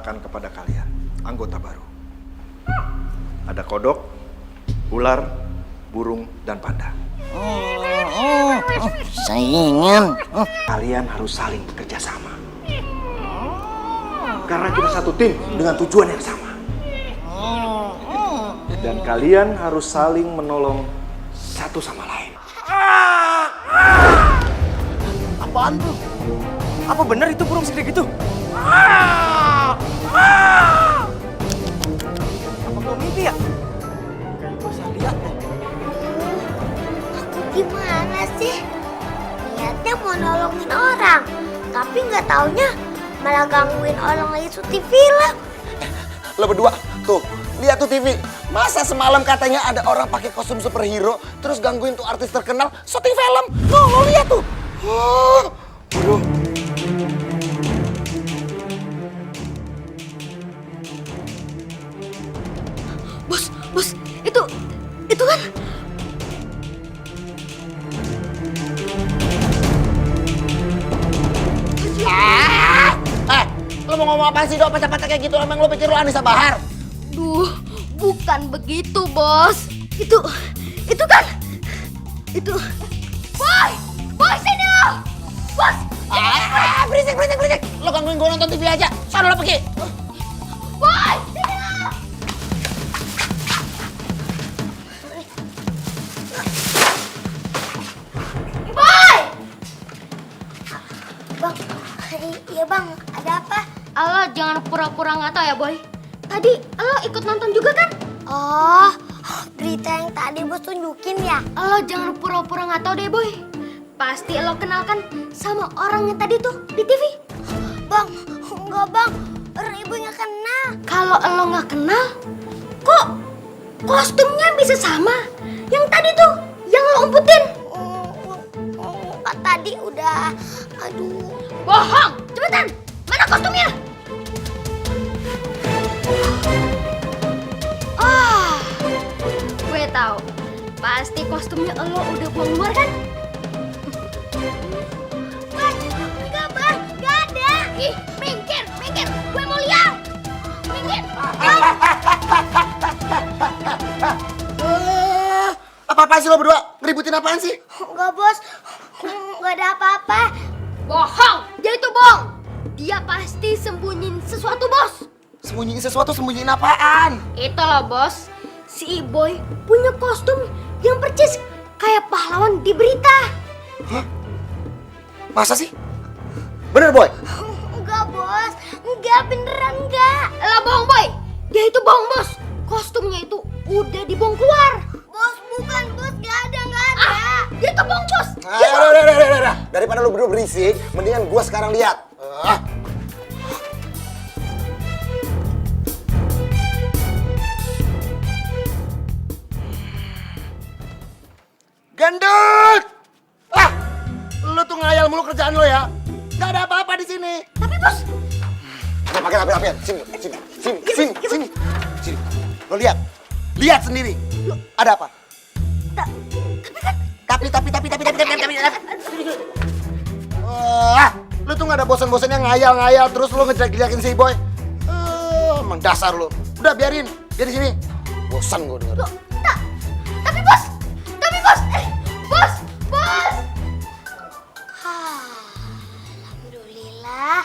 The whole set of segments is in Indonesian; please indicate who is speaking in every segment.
Speaker 1: perkenalkan kepada kalian anggota baru. Ada kodok, ular, burung, dan panda.
Speaker 2: Saingan.
Speaker 1: Kalian harus saling bekerja sama. Karena kita satu tim dengan tujuan yang sama. Dan kalian harus saling menolong satu sama lain.
Speaker 3: Apaan tuh? Apa benar itu burung segede gitu? Apa gua mimpi ya? Kayak gua salah lihat deh.
Speaker 4: Aku gimana sih? Niatnya mau nolongin orang, tapi nggak taunya malah gangguin orang lagi syuting film.
Speaker 2: Lo berdua, tuh, lihat tuh TV. Masa semalam katanya ada orang pakai kostum superhero, terus gangguin tuh artis terkenal syuting film. Lo lihat tuh. Bro.
Speaker 4: Bos, itu kan?
Speaker 2: Lo mau ngomong apa sih, Dok? Pecah-pecah kayak gitu, emang lo pikir lo Anissa Bahar?
Speaker 4: Duh, bukan begitu, Bos. Itu kan? Boy, sini lo! Bos!
Speaker 2: Berisik. Lo gangguin gue nonton TV aja. Sana lo pergi.
Speaker 4: Boy, sini lo! Boy! Bang, iya bang, ada apa?
Speaker 5: Lo jangan pura-pura nggak tahu ya, Boy. Tadi lo ikut nonton juga kan?
Speaker 4: Oh, berita yang tadi bos tunjukin ya?
Speaker 5: Lo jangan pura-pura nggak tahu deh, Boy. Pasti lo kenal kan sama orang yang tadi tuh di TV.
Speaker 4: Bang, enggak bang, orang ibu nggak kenal.
Speaker 5: Kalau lo nggak kenal, kok kostumnya bisa sama? Yang tadi tuh, yang lo umpetin.
Speaker 4: Pak tadi udah, aduh.
Speaker 5: Bohong, cepetan. Mana kostumnya? Gue tahu. Pasti kostumnya lo udah buang luar kan?
Speaker 4: Enggak bang, enggak ada.
Speaker 5: Ih, minggir. Gue mau lihat. Minggir.
Speaker 2: Apa-apaan sih lo berdua? Ngeributin apaan sih?
Speaker 4: Enggak bos, enggak ada apa-apa.
Speaker 5: Bohong, dia itu bohong. Dia pasti sembunyiin sesuatu, Bos.
Speaker 2: Sembunyiin sesuatu, sembunyiin apaan?
Speaker 5: Itu loh, Bos. Si Boy punya kostum yang percis kayak pahlawan di berita.
Speaker 2: Hah? Masa sih? Bener, Boy?
Speaker 4: Enggak bos, enggak beneran enggak.
Speaker 5: Lah bohong, Boy. Dia itu bohong, Bos. Kostumnya itu udah dibuang keluar.
Speaker 4: Bos bukan bos, enggak ada.
Speaker 5: Dia itu bohong, Bos.
Speaker 2: Udah. Daripada lu berdua berisik, mendingan gua sekarang lihat. Gendut! Lu tuh ngayal mulu kerjaan lo ya. Gak ada apa-apa di sini.
Speaker 4: Tapi bos,
Speaker 2: Udah pakai api-apian. Sini. Lo lihat sendiri. Ada apa? Tapi. Lu tuh gak ada bosan-bosannya ngayal terus lu ngejelek-jelekin si Boy. Emang dasar lu. Udah biarin, dia di sini. Bosan gue denger.
Speaker 5: Tapi bos.
Speaker 4: alhamdulillah.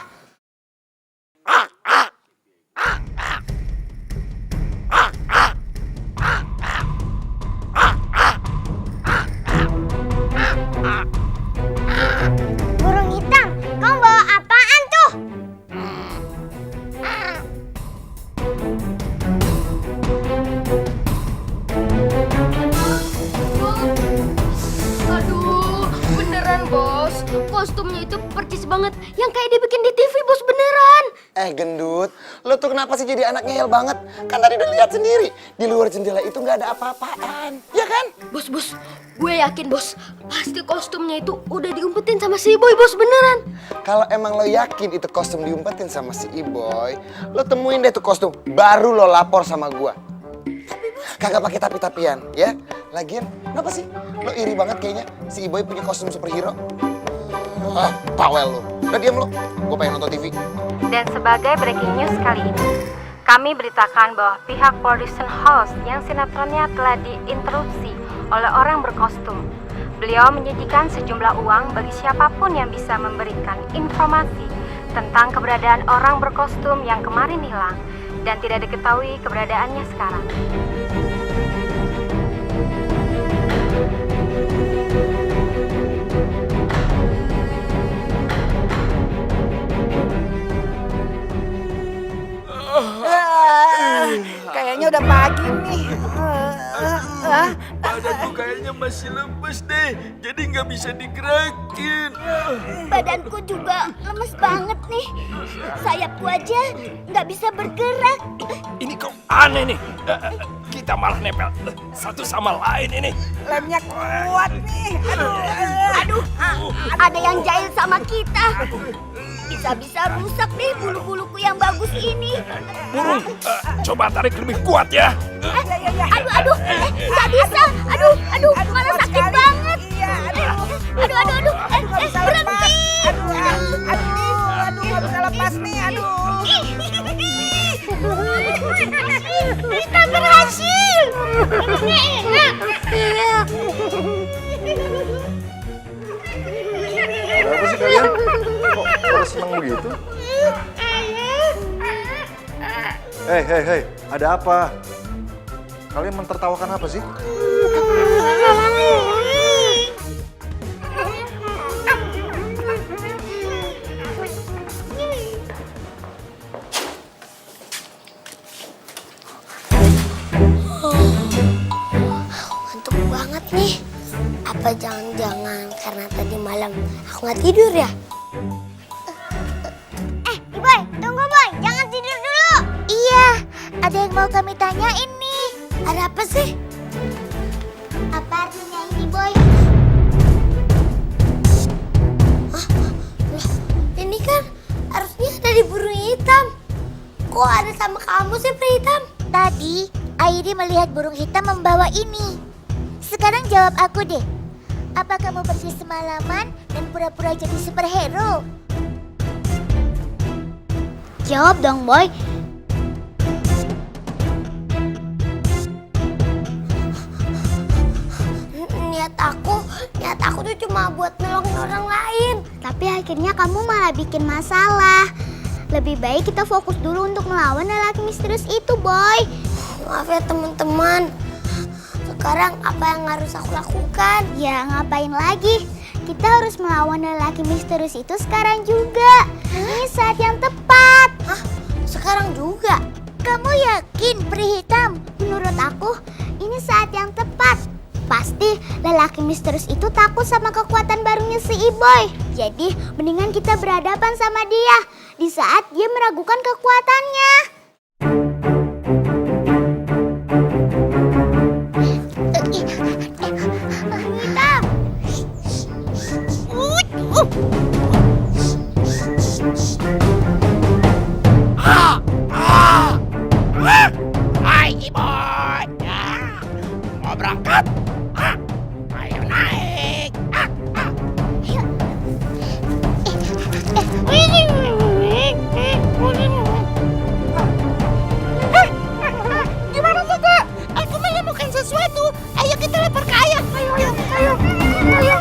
Speaker 4: Burung hitam, kamu bawa apaan tuh?
Speaker 5: Aduh, beneran, Bos. Kostumnya itu percis banget yang kayak dibikin di TV, Bos, beneran.
Speaker 2: Gendut, lu tuh kenapa sih jadi anak ngeyel banget? Kan tadi udah lihat sendiri, di luar jendela itu nggak ada apa-apaan, ya kan?
Speaker 5: Bos, gue yakin, Bos, pasti kostumnya itu udah diumpetin sama si Boy, Bos, beneran.
Speaker 2: Kalau emang lo yakin itu kostum diumpetin sama si Iboy, lo temuin deh tuh kostum, baru lo lapor sama gua. Kagak pakai tapi-tapian, ya? Lagian, kenapa sih? Lo iri banget kayaknya si Iboy punya kostum superhero. Bawel lu. Udah diem lu. Gue pengen nonton TV.
Speaker 6: Dan sebagai breaking news kali ini, kami beritakan bahwa pihak production house yang sinetronnya telah diinterupsi oleh orang berkostum. Beliau menjanjikan sejumlah uang bagi siapapun yang bisa memberikan informasi tentang keberadaan orang berkostum yang kemarin hilang dan tidak diketahui keberadaannya sekarang.
Speaker 3: Kayaknya udah pagi nih.
Speaker 7: Badanku kayaknya masih lemes deh, jadi nggak bisa digerakin.
Speaker 4: Badanku juga lemes banget nih. Sayapku aja nggak bisa bergerak.
Speaker 7: Ini kok aneh nih, kita malah nempel satu sama lain ini.
Speaker 3: Lemnya kuat nih.
Speaker 4: Aduh, ada yang jahil sama kita. Bisa-bisa rusak deh bulu-buluku yang bagus ini.
Speaker 7: Burung, coba tarik lebih kuat ya.
Speaker 4: Aduh, nggak bisa. Aduh, mana sakit banget. Aduh, berhenti.
Speaker 3: Aduh, nggak bisa lepas nih, aduh.
Speaker 4: Kita berhasil.
Speaker 1: Kenapa sih kalian? Kok pada seneng begitu? Hei, ada apa? Kalian mentertawakan apa sih?
Speaker 4: Ngantuk banget nih. Apa jangan-jangan karena tadi malam aku nggak tidur ya? Boy, tunggu Boy, jangan tidur dulu. Iya, ada yang mau kami tanyain nih. Ada apa sih? Apa artinya ini Boy? Hah? Loh, ini kan harusnya ada di burung hitam. Kok ada sama kamu sih, Pri Hitam? Tadi, Airi melihat burung hitam membawa ini. Sekarang jawab aku deh. Apa kamu bersih semalaman dan pura-pura jadi superhero? Jawab dong, Boy. Niat aku tuh cuma buat nolongin orang lain. Tapi akhirnya kamu malah bikin masalah. Lebih baik kita fokus dulu untuk melawan lelaki misterius itu, Boy. Maaf ya teman-teman. Sekarang apa yang harus aku lakukan? Ya ngapain lagi? Kita harus melawan lelaki misterius itu sekarang juga. Ini saat yang tepat. Hah? Sekarang juga? Kamu yakin, Pri Hitam? Menurut aku, ini saat yang tepat. Pasti lelaki misterius itu takut sama kekuatan barunya si Iboy. Jadi, mendingan kita berhadapan sama dia di saat dia meragukan kekuatannya. Hitam.
Speaker 7: Hai Iboy, mau berangkat? Ayo naik.
Speaker 4: Gimana sih, Kak? Aku menemukan sesuatu. Ayo kita lapor ke ayah. Ayo.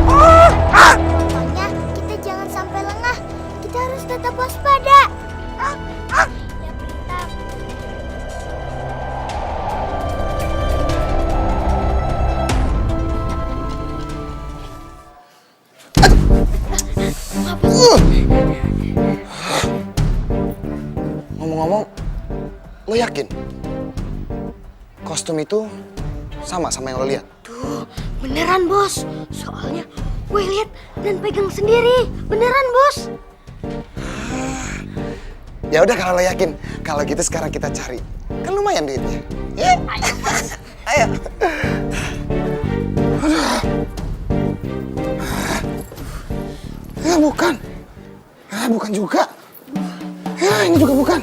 Speaker 4: Pokoknya kita jangan sampai lengah. Kita harus tetap waspada. Ya, Prita.
Speaker 2: Ngomong-ngomong, lo yakin? Kostum itu sama yang lo lihat?
Speaker 5: Tuh, beneran bos. Soalnya gue lihat dan pegang sendiri. Beneran bos.
Speaker 2: Ya udah kalau lo yakin, kalau gitu sekarang kita cari. Kan lumayan duitnya. Ya. Ayo. Ya bukan. Bukan juga. Ya ini juga bukan.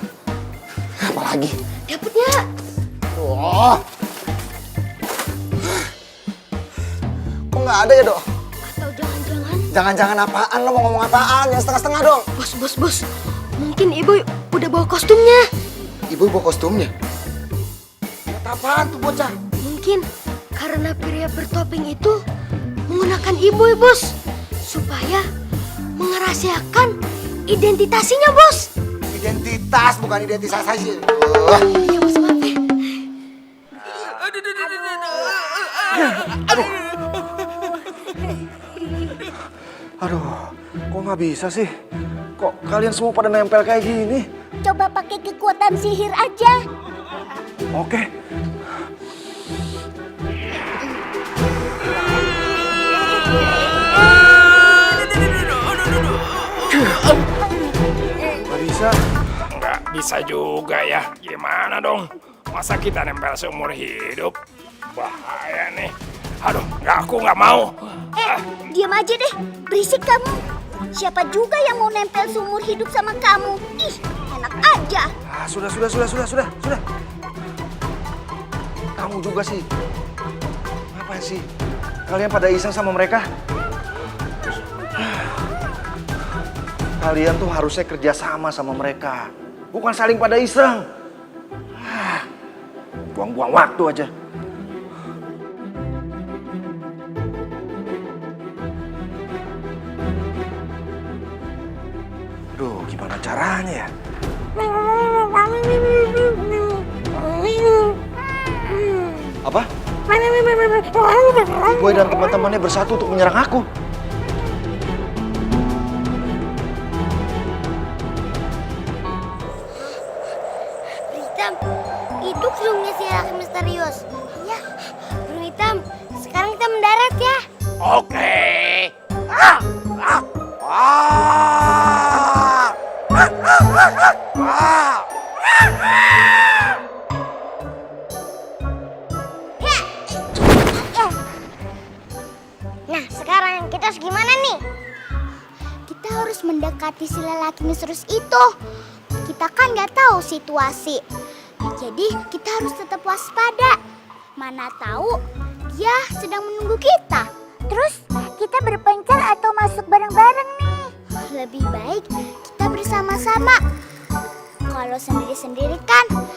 Speaker 2: Apalagi?
Speaker 5: Dapetnya.
Speaker 2: Oh. nggak ada ya, Dok?
Speaker 5: Atau jangan-jangan...
Speaker 2: Jangan-jangan apaan? Lo mau ngomong apaan? Yang setengah-setengah dong.
Speaker 5: Bos. Mungkin Ibu udah bawa kostumnya.
Speaker 2: Ibu bawa kostumnya? Buat apaan tuh bocah?
Speaker 5: Mungkin karena pria bertopeng itu menggunakan Ibu, Bos. Supaya mengerahasiakan identitasnya, Bos.
Speaker 2: Identitas, bukan identitasasi.
Speaker 5: Iya, Bos, maaf ya.
Speaker 1: Aduh, kok nggak bisa sih? Kok kalian semua pada nempel kayak gini?
Speaker 4: Coba pakai kekuatan sihir aja.
Speaker 1: Oke. Nggak bisa.
Speaker 7: Nggak bisa juga ya. Gimana dong? Masa kita nempel seumur hidup? Bahaya nih. Aduh, aku nggak mau.
Speaker 4: Diam aja deh. Berisik kamu. Siapa juga yang mau nempel seumur hidup sama kamu? Ih, enak aja.
Speaker 1: Ah, sudah. Kamu juga sih. Ngapain sih? Kalian pada iseng sama mereka? Kalian tuh harusnya kerja sama mereka. Bukan saling pada iseng. Buang-buang waktu aja. Aduh, gimana caranya ya? Apa? Boy dan teman-temannya bersatu untuk menyerang aku.
Speaker 4: Hitam, itu burungnya si laki misterius. Iya, burung hitam. Sekarang kita mendarat ya.
Speaker 7: Oke.
Speaker 4: Nah, sekarang kita harus gimana nih? Kita harus mendekati si lelaki misterius itu. Kita kan nggak tahu situasi. Jadi kita harus tetap waspada. Mana tahu dia sedang menunggu kita. Terus kita berpencar atau masuk bareng-bareng nih? Lebih baik kita bersama-sama. Kalau sendiri-sendiri kan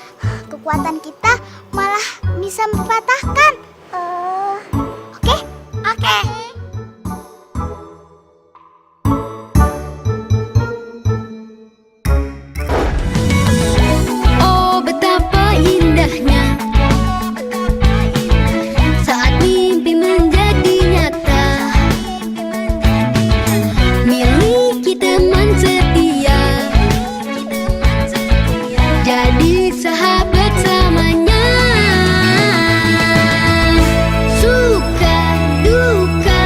Speaker 4: kekuatan kita malah bisa mempatahkan. Oke.
Speaker 5: Oh, betapa indahnya saat mimpi menjadi nyata. Miliki teman setia, jadi sahabat selamanya. Suka duka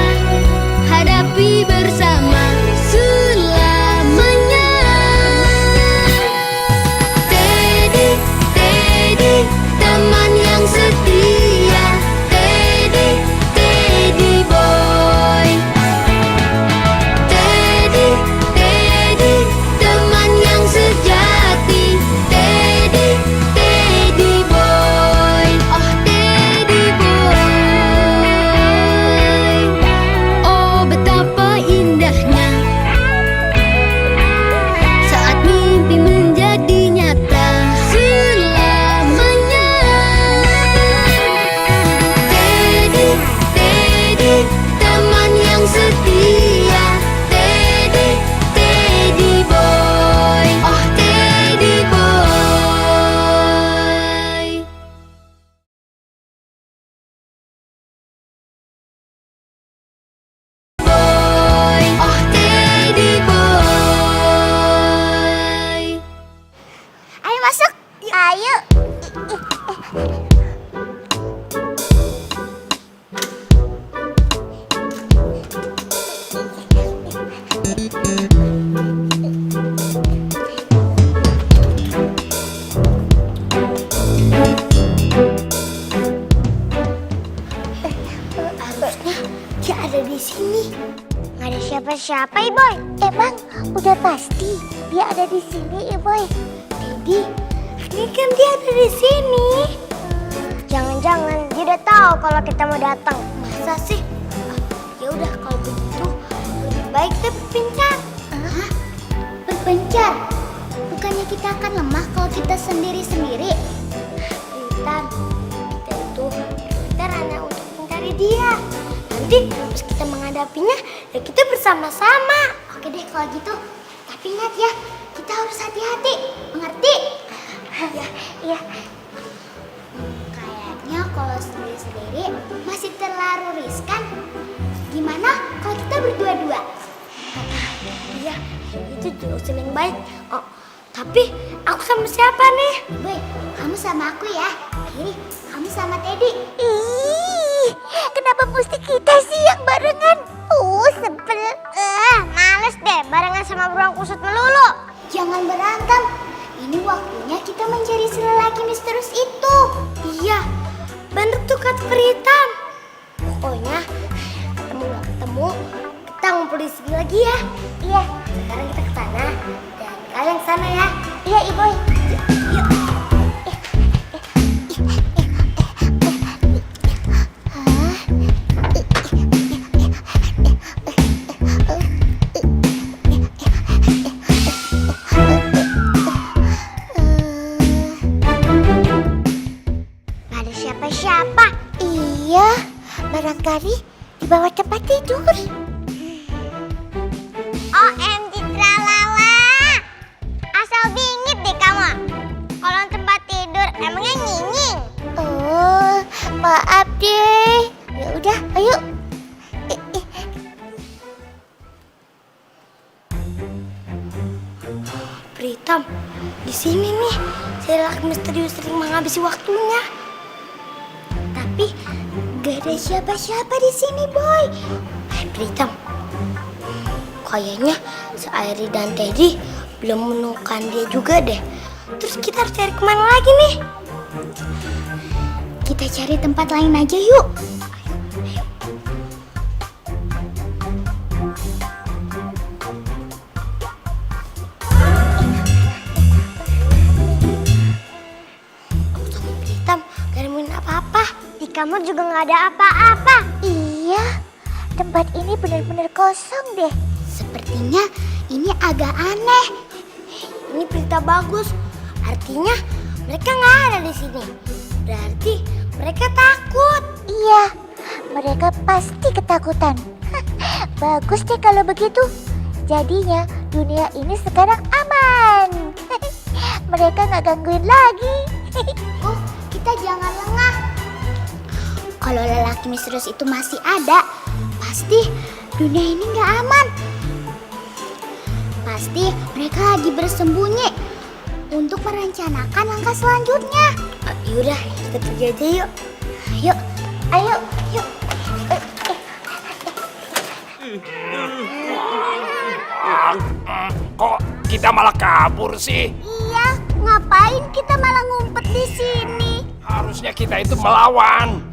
Speaker 5: hadapi bersama selamanya. Teddy, teman yang setia. Teddy boy. Teddy, teman yang sejati. Teddy boy. Oh, Teddy boy. Oh, betapa indahnya saat mimpi menjadi nyata selamanya. Teddy, teman yang setia. Teddy boy. Oh, Teddy boy. Boy. Oh, Teddy boy.
Speaker 4: Ayo masuk. Ayo. Harusnya dia ada di sini. Nggak ada siapa-siapa, Boy. Emang udah pasti dia ada di sini, Boy. Jadi, ini kan dia ada di sini. Jangan-jangan dia udah tahu kalau kita mau datang. Masa sih? Ya udah kalau begitu lebih baik kita berpencar. Hah? Berpencar? Bukannya kita akan lemah kalau kita sendiri-sendiri? Pritam, kita itu pintar hanya untuk mencari dia. Nanti pas kita menghadapinya, ya kita bersama-sama. Oke deh kalau gitu. Tapi ingat ya, kita harus hati-hati. Mengerti? Iya. Kayaknya kalau sendiri-sendiri masih terlalu riskan. Gimana kalau kita berdua-dua? Iya, itu usul yang baik. Oh, tapi aku sama siapa nih? Boy, kamu sama aku ya. Ini kamu sama Teddy. Ih, kenapa mesti kita sih yang barengan? Sebel. Males deh barengan sama beruang kusut melulu. Jangan berantem. Ini waktunya kita mencari si lelaki misterius itu. Iya, bener tuh kata Pritam. Pokoknya ketemu nggak ketemu, kita ngumpul di sini lagi ya. Iya, sekarang kita ke sana dan kalian ke sana ya. Iya, Iboy. Yuk. Siapa? Iya, barangkali di bawah tempat tidur. OMG tralala, asal bingit deh kamu. Kalau tempat tidur emangnya nyinging. Oh, maaf deh. Ya udah, ayo. Pritam, di sini nih si lelaki misterius sering menghabisi waktunya. Tapi gak ada siapa-siapa di sini, Boy. Pritam, kayaknya si Airi dan Teddy belum menemukan dia juga deh. Terus kita harus cari kemana lagi nih? Kita cari tempat lain aja yuk. Ayo. Aku sama Pritam gak nemuin apa-apa. Di kamar juga nggak ada apa-apa. Iya, tempat ini benar-benar kosong deh. Sepertinya ini agak aneh. Ini berita bagus. Artinya mereka nggak ada di sini. Berarti mereka takut. Iya, mereka pasti ketakutan. Bagus deh kalau begitu. Jadinya dunia ini sekarang aman. Mereka nggak gangguin lagi. Kita jangan lengah. Kalau lelaki misterius itu masih ada, pasti dunia ini nggak aman. Pasti mereka lagi bersembunyi untuk merencanakan langkah selanjutnya. Yaudah, kita pergi aja yuk. Ayo.
Speaker 7: Kok kita malah kabur sih?
Speaker 4: Iya, ngapain kita malah ngumpet di sini?
Speaker 7: Harusnya kita itu melawan.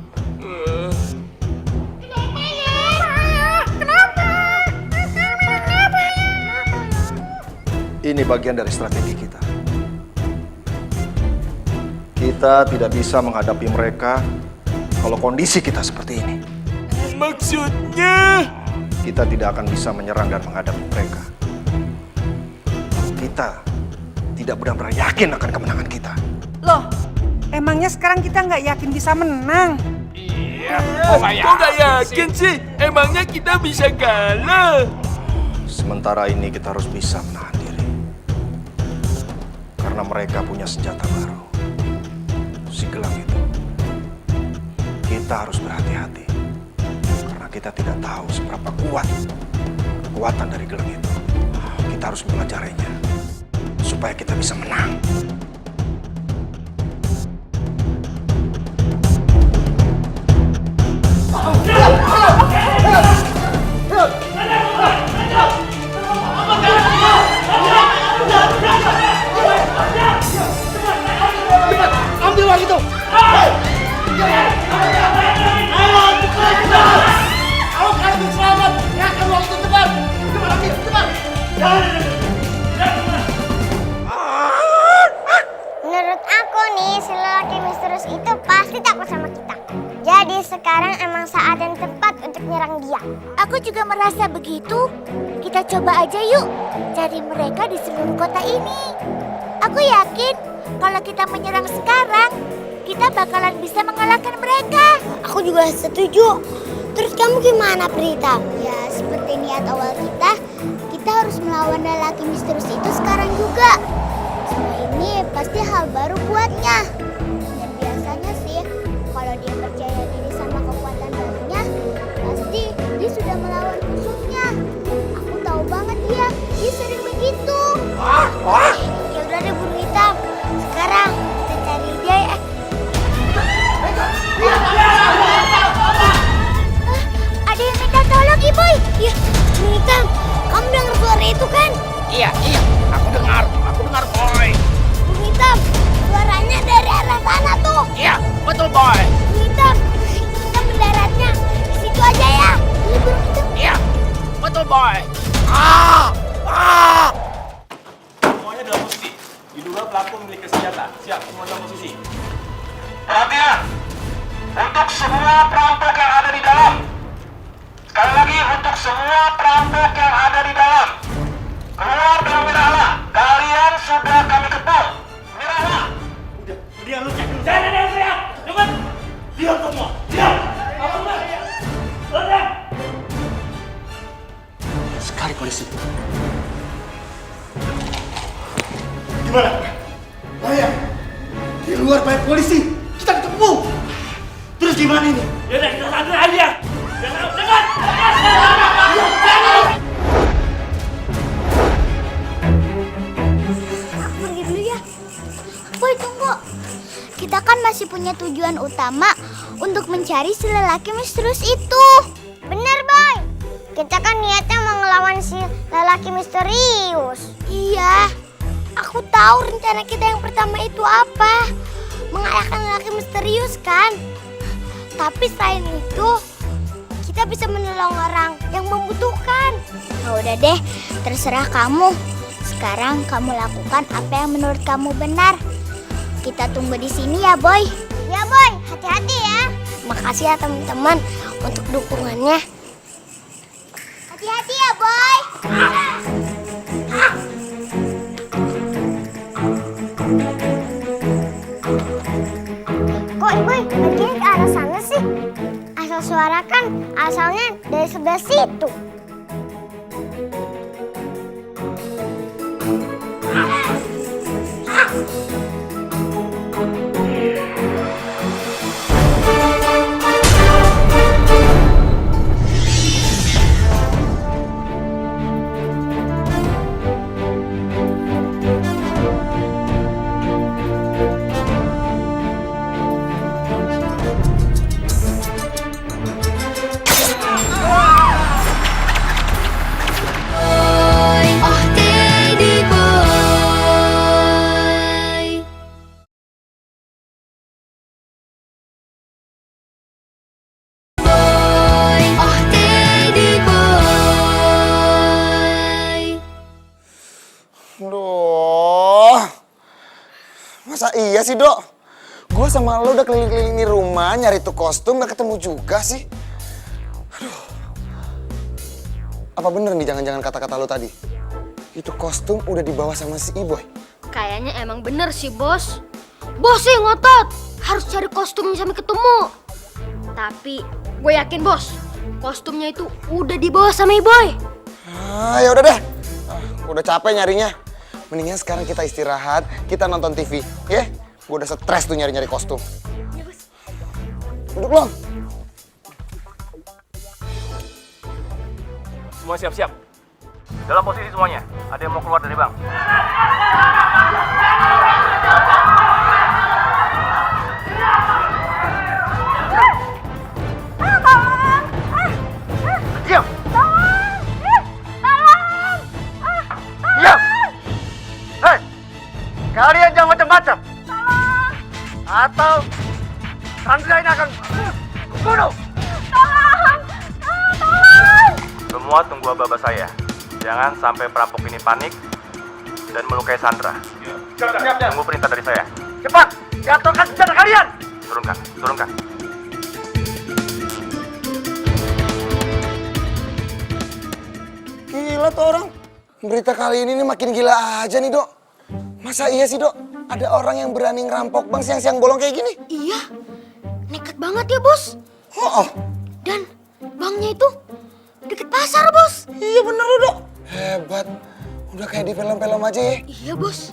Speaker 1: Ini bagian dari strategi kita. Kita tidak bisa menghadapi mereka kalau kondisi kita seperti ini.
Speaker 3: Maksudnya?
Speaker 1: Kita tidak akan bisa menyerang dan menghadapi mereka. Kita tidak benar-benar yakin akan kemenangan kita.
Speaker 8: Loh, emangnya sekarang kita nggak yakin bisa menang?
Speaker 7: Iya,
Speaker 3: Kok nggak yakin sih? Emangnya kita bisa kalah?
Speaker 1: Sementara ini kita harus bisa menahan diri. Karena mereka punya senjata baru. Si gelang itu. Kita harus berhati-hati. Karena kita tidak tahu seberapa kuat kekuatan dari gelang itu. Kita harus mempelajarinya. Supaya kita bisa menang.
Speaker 2: Ambil uang itu. Kalau kalian ingin selamat, serahkan uang itu cepat. Cepat.
Speaker 4: Menurut aku nih, si lelaki misterius itu pasti takut sama kita. Jadi sekarang emang saat yang tepat untuk nyerang dia. Aku juga merasa begitu. Kita coba aja yuk cari mereka di seluruh kota ini. Aku yakin kalau kita menyerang sekarang, kita bakalan bisa mengalahkan mereka.
Speaker 5: Aku juga setuju. Terus kamu gimana, Prita?
Speaker 4: Ya, seperti niat awal kita harus melawan lelaki misterius itu sekarang juga. Semua ini pasti hal baru buatnya. Dan biasanya sih, kalau dia percaya diri sama kekuatan barunya, pasti dia sudah melawan musuhnya. Aku tahu banget dia sering begitu. Ya udah deh, burung hitam. Sekarang kita cari dia ya. Ada yang minta tolong, Iboy.
Speaker 5: Ya, burung hitam. Kamu dengar suara itu kan?
Speaker 7: Iya, aku dengar boy.
Speaker 5: Burung hitam, suaranya dari arah sana tuh.
Speaker 7: Iya, betul boy.
Speaker 5: Burung hitam, kita mendaratnya di situ aja ya. Iya, burung hitam.
Speaker 7: Iya, betul boy.
Speaker 9: Semuanya dalam posisi. Diduga pelaku memiliki senjata. Siap, semua dalam posisi. Perhatian! Untuk semua perampok yang ada di dalam. Sekali lagi, untuk semua perampok yang ada di dalam. Keluar dengan mirahlah. Kalian sudah kami kepung. Mirahlah. Udah, diam lu cek dulu. Saya. Dengar. Diam semua. Diam. Apa benar? Udah.
Speaker 1: Sekali polisi.
Speaker 9: Gimana? Bahaya. Di luar banyak polisi. Kita ketemu. Terus gimana ini? Ya udah, kita sandra aja. Dengar.
Speaker 4: Aku pergi dulu ya. Boy, tunggu. Kita kan masih punya tujuan utama untuk mencari si lelaki misterius itu. Bener, Boy. Kita kan niatnya mau ngelawan si lelaki misterius. Iya. Aku tahu rencana kita yang pertama itu apa. Mengalahkan lelaki misterius kan. Tapi selain itu, kita bisa menolong orang yang membutuhkan. Nah, udah deh, terserah kamu. Sekarang kamu lakukan apa yang menurut kamu benar. Kita tunggu di sini ya, Boy. Ya, Boy. Hati-hati ya.
Speaker 5: Makasih ya teman-teman untuk dukungannya.
Speaker 4: Hati-hati ya, Boy. Kok Boy pergi ke arah sana sih? Asal suara kan asalnya dari sebelah situ.
Speaker 2: Aduh, masa iya sih, Dok? Gue sama lo udah keliling-keliling di rumah nyari tuh kostum gak ketemu juga sih. Aduh, apa bener nih jangan-jangan kata-kata lo tadi? Itu kostum udah dibawa sama si Iboy.
Speaker 5: Kayaknya emang bener sih, Bos. Bos sih ngotot. Harus cari kostumnya sampai ketemu. Tapi gue yakin, Bos, kostumnya itu udah dibawa sama Iboy.
Speaker 2: Ya udah deh. Gue udah capek nyarinya. Mendingan sekarang kita istirahat, kita nonton TV, ya? Gue udah stres tuh nyari-nyari kostum. Duduk lo.
Speaker 9: Semua siap-siap. Dalam posisi semuanya. Ada yang mau keluar dari bank. Diam. Diam. Hei, kalian jangan macam-macam. Atau Sandra ini akan bunuh. Semua tunggu aba-aba saya. Jangan sampai perampok ini panik dan melukai Sandra. Siap. Tunggu perintah dari saya. Cepat, jatuhkan senjata kalian. Turunkan.
Speaker 2: gila tuh orang. Berita kali ini nih makin gila aja nih, Dok. Masa iya sih, Dok? Ada orang yang berani ngerampok bank siang-siang bolong kayak gini?
Speaker 5: Iya, nekat banget ya bos.
Speaker 2: Oh,
Speaker 5: Dan banknya itu deket pasar bos.
Speaker 2: iya bener loh, Dok. Hebat. Udah kayak di film-film aja ya.
Speaker 5: Iya bos.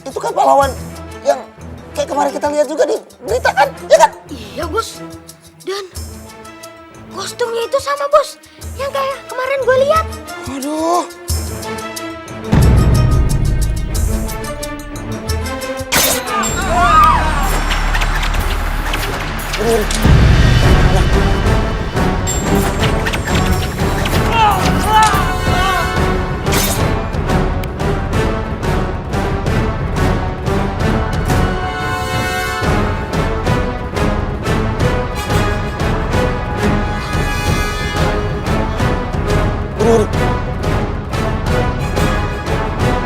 Speaker 2: Itu kan pahlawan yang kayak kemarin kita lihat juga di berita kan? Ya kan?
Speaker 5: Iya bos. Dan kostumnya itu sama bos. Yang kayak kemarin gue lihat.
Speaker 2: Aduh.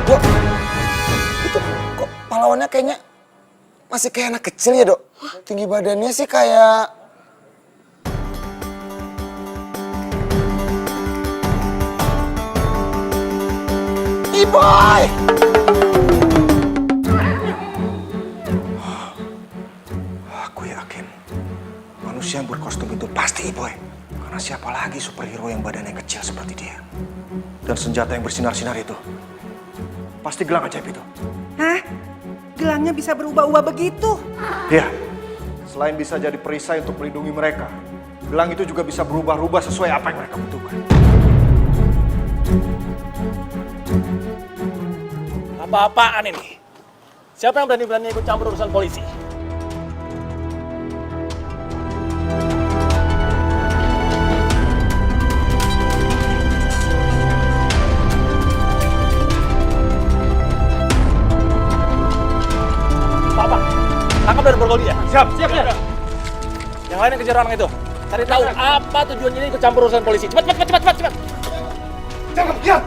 Speaker 2: Dok, itu kok pahlawannya kayaknya masih kayak anak kecil ya, Dok? Tinggi badannya sih kayak... Iboy!
Speaker 1: Aku yakin manusia yang berkostum itu pasti Iboy. Karena siapa lagi superhero yang badannya kecil seperti dia? Dan senjata yang bersinar-sinar itu pasti gelang ajaib itu.
Speaker 8: Hah? Gelangnya bisa berubah-ubah begitu?
Speaker 1: Iya. Selain bisa jadi perisai untuk melindungi mereka, gelang itu juga bisa berubah-ubah sesuai apa yang mereka butuhkan.
Speaker 9: Apa-apaan ini? Siapa yang berani-berani ikut campur urusan polisi? Pak, tangkap dan borgol dia. Siap. Yang lain yang kejar orang itu. Cari tahu apa tujuannya ini ikut campur urusan polisi. Cepat. Jangan, diam.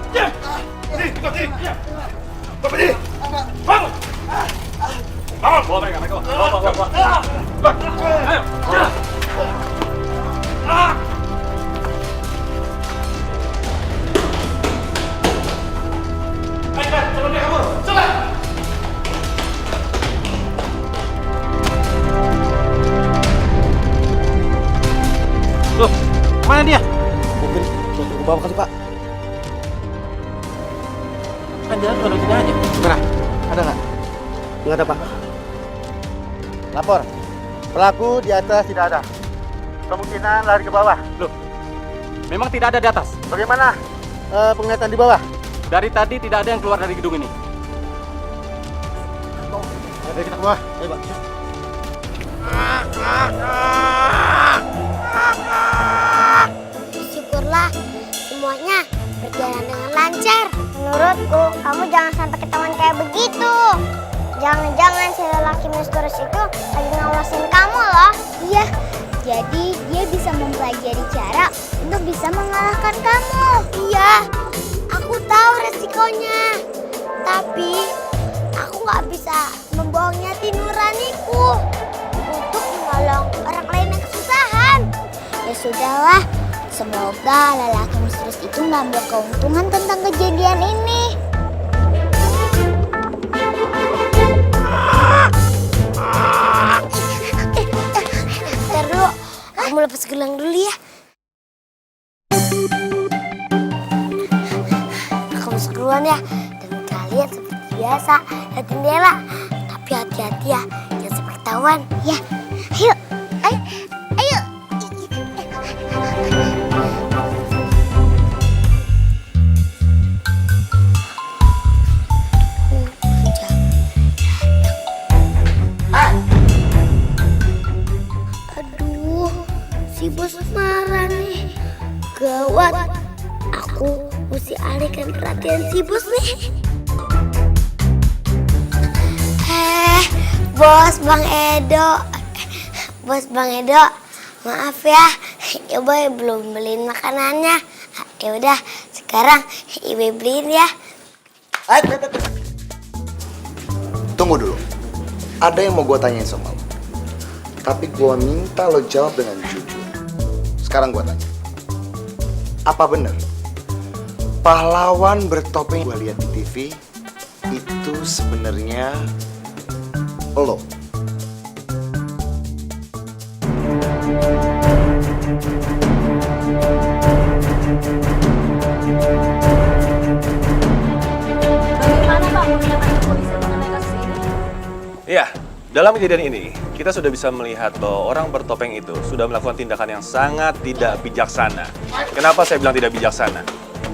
Speaker 9: Berdiri. Bangun. Bawa mereka. Bawa. Ayo. Cepat dia kabur. Cepat. Loh, mana dia?
Speaker 2: Mungkin untuk ke bawah kali, Pak.
Speaker 9: Kan jalan kalau sini aja.
Speaker 2: Mana? Ada nggak? Nggak ada, Pak. Lapor. Pelaku di atas tidak ada. Kemungkinan lari ke bawah.
Speaker 9: Loh, memang tidak ada di atas.
Speaker 2: Bagaimana penglihatan di bawah?
Speaker 9: Dari tadi tidak ada yang keluar dari gedung ini.
Speaker 2: Ada kita ke bawah. Ayo, Pak.
Speaker 4: Syukurlah semuanya berjalan dengan lancar. Menurutku, kamu jangan sampai ketahuan kayak begitu. Jangan-jangan si lelaki misterius itu lagi ngawasin kamu loh. Iya, jadi dia bisa mempelajari cara untuk bisa mengalahkan kamu. Iya, aku tahu resikonya. Tapi aku nggak bisa membohongi hati nuraniku untuk menolong orang lain yang kesusahan. Ya sudahlah, semoga lelaki misterius itu ngambil keuntungan tentang kejadian ini. Ntar dulu, kamu lepas gelang dulu ya. Aku masuk duluan ya. Dan kalian seperti biasa lihat jendela. Tapi hati-hati ya, jangan sampai ketahuan. Ya, ayo. Ayo. Aduh, si bos marah nih. Gawat, aku mesti alihkan perhatian si bos nih. Bos Bang Edo. Bos Bang Edo, Maaf ya, Ibu belum beliin makanannya. Ya udah, sekarang Ibu beliin ya.
Speaker 2: Tunggu dulu. Ada yang mau gue tanyain sama lo. Tapi gue minta lo jawab dengan jujur. Sekarang gue tanya. Apa benar pahlawan bertopeng gue lihat di TV itu sebenarnya lo?
Speaker 10: Iya, dalam kejadian ini, kita sudah bisa melihat bahwa orang bertopeng itu sudah melakukan tindakan yang sangat tidak bijaksana. Kenapa saya bilang tidak bijaksana?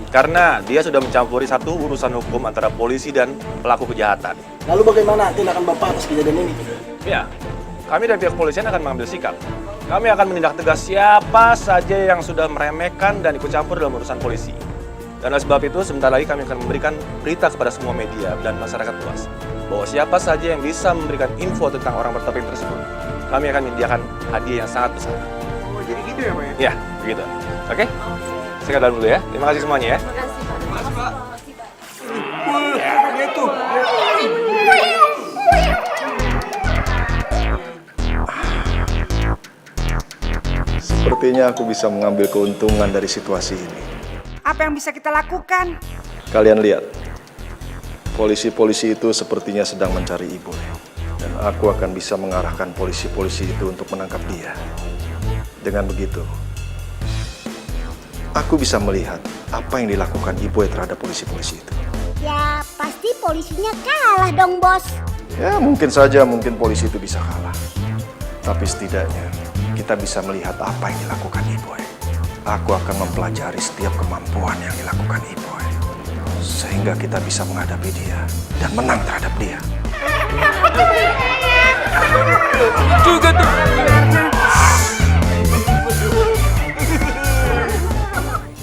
Speaker 10: Karena dia sudah mencampuri satu urusan hukum antara polisi dan pelaku kejahatan.
Speaker 11: Lalu bagaimana tindakan Bapak atas kejadian ini?
Speaker 10: Ya, kami dari pihak kepolisian akan mengambil sikap. Kami akan menindak tegas siapa saja yang sudah meremehkan dan ikut campur dalam urusan polisi. Dan oleh sebab itu, sebentar lagi kami akan memberikan berita kepada semua media dan masyarakat luas bahwa siapa saja yang bisa memberikan info tentang orang bertopeng tersebut, kami akan menyediakan hadiah yang sangat besar.
Speaker 1: Oh, jadi gitu ya, Pak ya?
Speaker 10: Ya, begitu. Oke? Saya ke dalam dulu ya. Terima kasih semuanya ya.
Speaker 1: Dia tuh. Sepertinya aku bisa mengambil keuntungan dari situasi ini.
Speaker 8: Apa yang bisa kita lakukan?
Speaker 1: Kalian lihat, polisi-polisi itu sepertinya sedang mencari Iboy. Dan aku akan bisa mengarahkan polisi-polisi itu untuk menangkap dia. Dengan begitu, aku bisa melihat apa yang dilakukan Iboy terhadap polisi-polisi itu.
Speaker 4: Ya, pasti polisinya kalah dong, Bos.
Speaker 1: Ya, mungkin saja polisi itu bisa kalah. Tapi setidaknya, kita bisa melihat apa yang dilakukan Iboy. Aku akan mempelajari setiap kemampuan yang dilakukan Iboy. Sehingga kita bisa menghadapi dia dan menang terhadap dia.
Speaker 3: Juga tuh.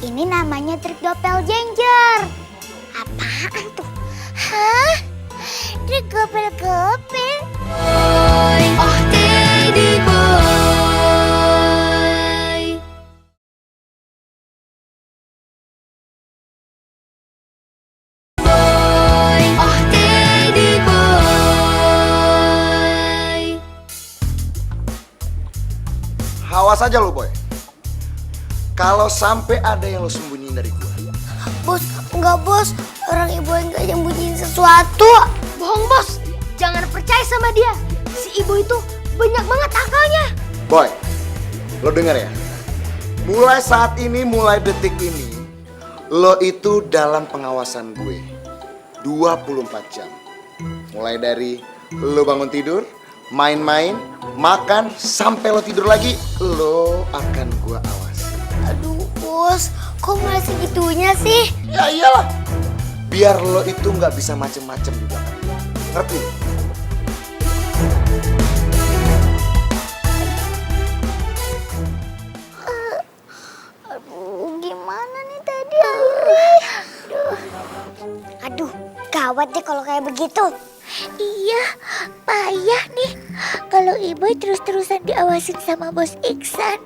Speaker 4: Ini namanya trik doppelganger. Apaan tuh? Hah? Trik gopel-gopel? Oh, Teddy Boy.
Speaker 2: Awas aja lo, Boy. Kalau sampai ada yang lo sembunyiin dari gue.
Speaker 4: Bos, enggak bos. Orang ibu enggak nyembunyiin sesuatu.
Speaker 5: Bohong, Bos. Jangan percaya sama dia. Si ibu itu banyak banget akalnya.
Speaker 2: Boy, lo denger ya. Mulai saat ini, mulai detik ini, lo itu dalam pengawasan gue 24 jam. Mulai dari lo bangun tidur, main-main, makan, sampai lo tidur lagi, lo akan gue awasi.
Speaker 4: Aduh, bos. Kok mulai segitunya sih?
Speaker 2: Ya iyalah. Biar lo itu nggak bisa macem-macem di belakang. Ngerti?
Speaker 4: Aduh, gimana nih tadi? Aduh, gawat deh kalau kayak begitu. Iya, payah nih. Kalau Iboy terus-terusan diawasin sama Bos Iksan,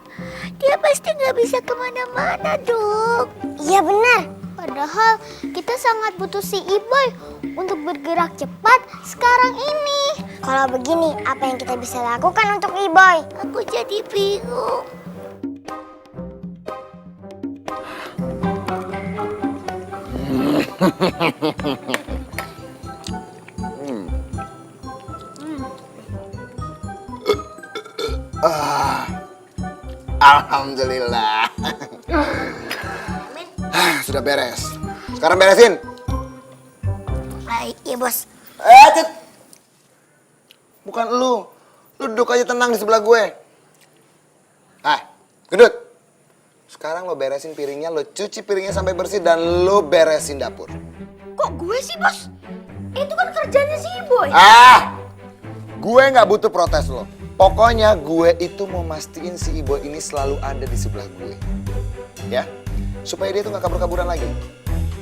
Speaker 4: dia pasti nggak bisa kemana-mana dong. Iya benar. Padahal kita sangat butuh si Iboy untuk bergerak cepat sekarang ini. Kalau begini, apa yang kita bisa lakukan untuk Iboy? Aku jadi bingung.
Speaker 2: Alhamdulillah. Sudah beres. Sekarang beresin.
Speaker 4: Iya bos.
Speaker 2: Cet. Bukan lu. Lu duduk aja tenang di sebelah gue. Gendut. Sekarang lo beresin piringnya, lo cuci piringnya sampai bersih, dan lo beresin dapur.
Speaker 5: Kok gue sih, Bos? Itu kan kerjanya si Iboy.
Speaker 2: Gue nggak butuh protes lo. Pokoknya gue itu mau mastiin si Iboy ini selalu ada di sebelah gue. Ya? Supaya dia tuh nggak kabur-kaburan lagi.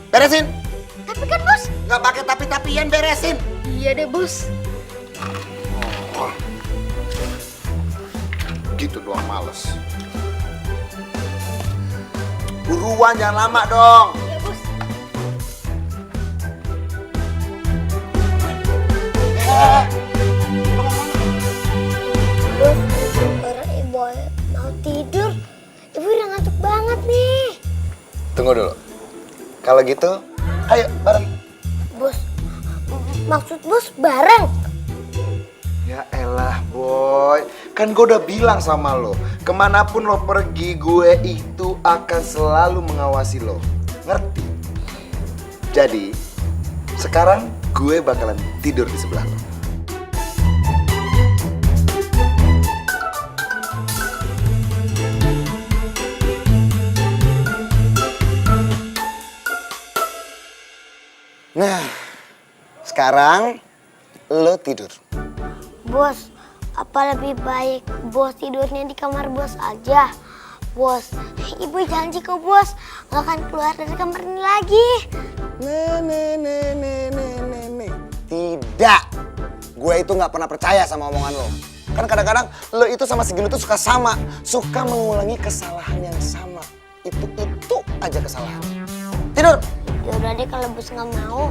Speaker 2: Beresin!
Speaker 5: Tapi kan, Bos?
Speaker 2: Nggak pakai tapi-tapian, beresin!
Speaker 5: Iya deh, Bos.
Speaker 2: gitu doang males. Buruan, jangan lama dong.
Speaker 5: Ya, Bos.
Speaker 4: Bos, para ibu mau tidur. Ibu udah ngantuk banget nih.
Speaker 2: Tunggu dulu. Kalau gitu, ayo bareng.
Speaker 4: Bos, maksud bos bareng?
Speaker 2: Ya elah boy, kan gue udah bilang sama lo, kemanapun lo pergi gue itu akan selalu mengawasi lo, ngerti? Jadi, sekarang gue bakalan tidur di sebelah lo. Nah, sekarang lo tidur.
Speaker 4: Bos, apa lebih baik bos tidurnya di kamar bos aja? Bos, ibu janji kok bos gak akan keluar dari kamar ini lagi.
Speaker 2: Nih. Tidak. Gue itu gak pernah percaya sama omongan lo. Kan kadang-kadang lo itu sama si Gino tuh suka mengulangi kesalahan yang sama. Itu aja kesalahan. Tidur.
Speaker 4: Ya udah deh kalau bos nggak mau.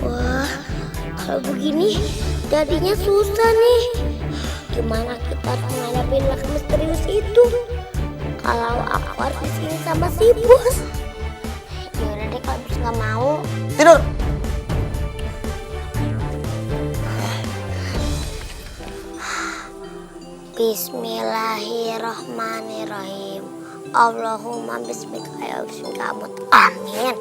Speaker 4: Wah, kalau begini jadinya susah nih. Gimana kita harus menghadapi laki misterius itu? Kalau aku harus disini sama si bos. Ya udah deh kalau bos nggak mau.
Speaker 2: Tidur.
Speaker 4: Bismillahirrahmanirrahim. Allahumma bismika ya bismika amut. Amin.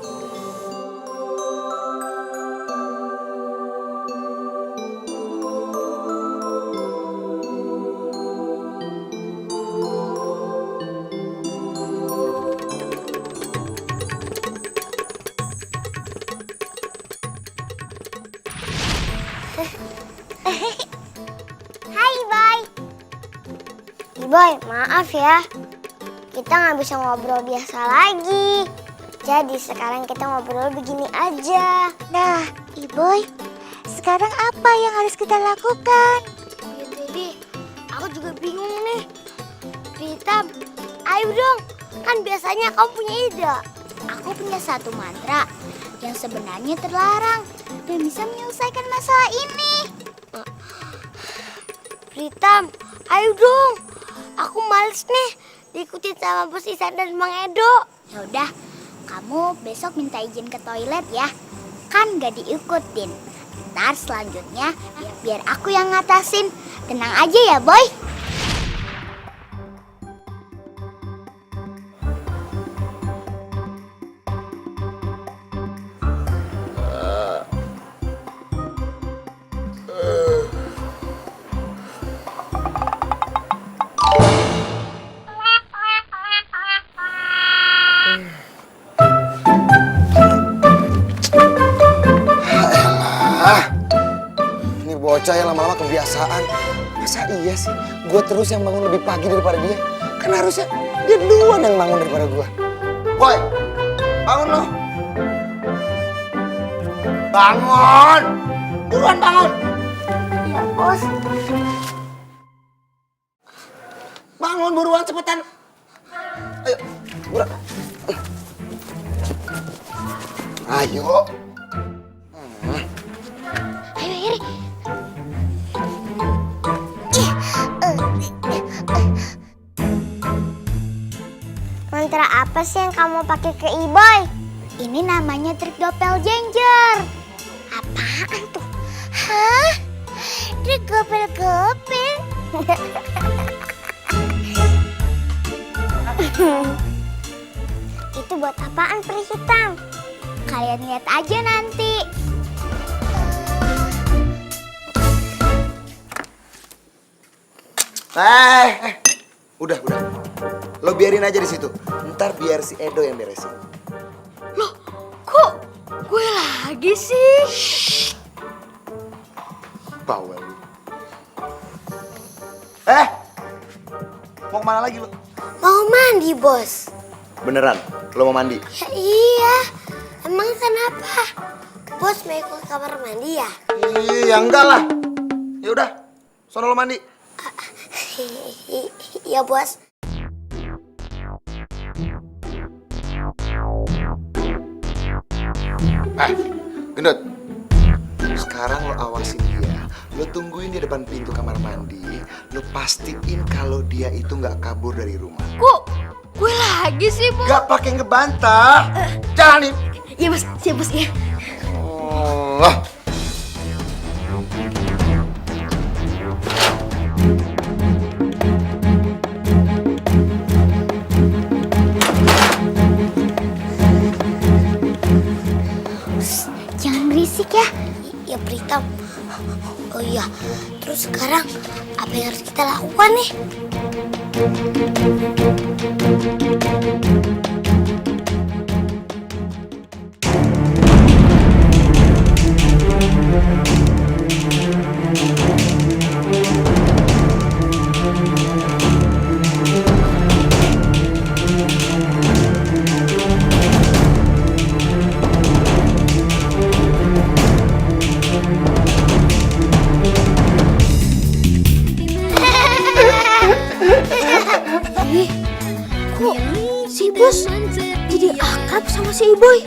Speaker 4: Hai Boy. Boy, maaf ya. Kita nggak bisa ngobrol biasa lagi. Jadi sekarang kita ngobrol begini aja. Nah, Iboy, sekarang apa yang harus kita lakukan? Ya Teddy, aku juga bingung nih. Rita, ayo dong. Kan biasanya kamu punya ide. Aku punya satu mantra yang sebenarnya terlarang dan bisa menyelesaikan masalah ini. Rita, ayo dong. Aku males nih diikutin sama Bos Isan dan Mang Edo. Ya udah, kamu besok minta izin ke toilet ya. Kan gak diikutin. Ntar selanjutnya biar aku yang ngatasin. Tenang aja ya, Boy.
Speaker 2: Bocah yang lama-lama kebiasaan. Masa iya sih gue terus yang bangun lebih pagi daripada dia? Kan harusnya dia duluan yang bangun daripada gue. Boy, bangun lo. Bangun! Buruan bangun!
Speaker 4: Ya, Bos.
Speaker 2: Bangun buruan cepetan. Ayo, buruan. Ayo.
Speaker 4: Ayo, Iri. Mantra apa sih yang kamu pakai ke Iboy? Ini namanya trik doppelganger. Apaan tuh? Hah? Trik gopel-gopel? Itu buat apaan peri hitam? Kalian lihat aja nanti.
Speaker 2: Udah. Lo biarin aja di situ. Ntar biar si Edo yang beresin.
Speaker 5: Loh, kok gue lagi sih?
Speaker 2: Bawel. Mau kemana lagi lo?
Speaker 4: Mau mandi, Bos.
Speaker 2: Beneran? Lo mau mandi?
Speaker 4: Ya, iya. Emang kenapa? Bos mau ikut kamar mandi ya?
Speaker 2: Iya, enggak lah. Ya udah, Sono lo mandi.
Speaker 4: Iya, Bos.
Speaker 2: Gendut. Sekarang lo awasin dia. Lo tungguin di depan pintu kamar mandi. Lo pastiin kalau dia itu nggak kabur dari rumah.
Speaker 5: Kok gue lagi sih, Bos?
Speaker 2: Gak pakai ngebantah. Jalanin.
Speaker 5: Iya, Bos. Siap, Bos, ya.
Speaker 2: Oh.
Speaker 4: Jangan berisik ya. Ya, Pritam. Oh iya, terus sekarang apa yang harus kita lakukan nih? Kok si Bos jadi akrab sama si Iboy?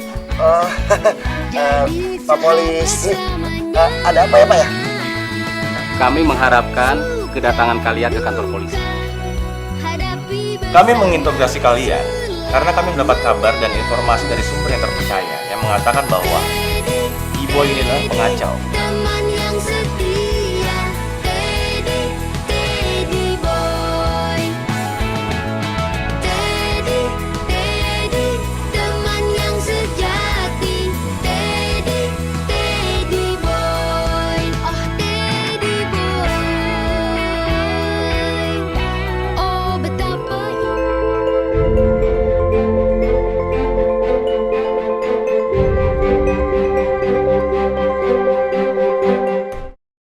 Speaker 2: Pak Polisi, ada apa ya Pak ya?
Speaker 10: Kami mengharapkan kedatangan kalian ke kantor polisi. Kami menginterogasi kalian karena kami mendapat kabar dan informasi dari sumber yang terpercaya yang mengatakan bahwa Iboy ini adalah pengacau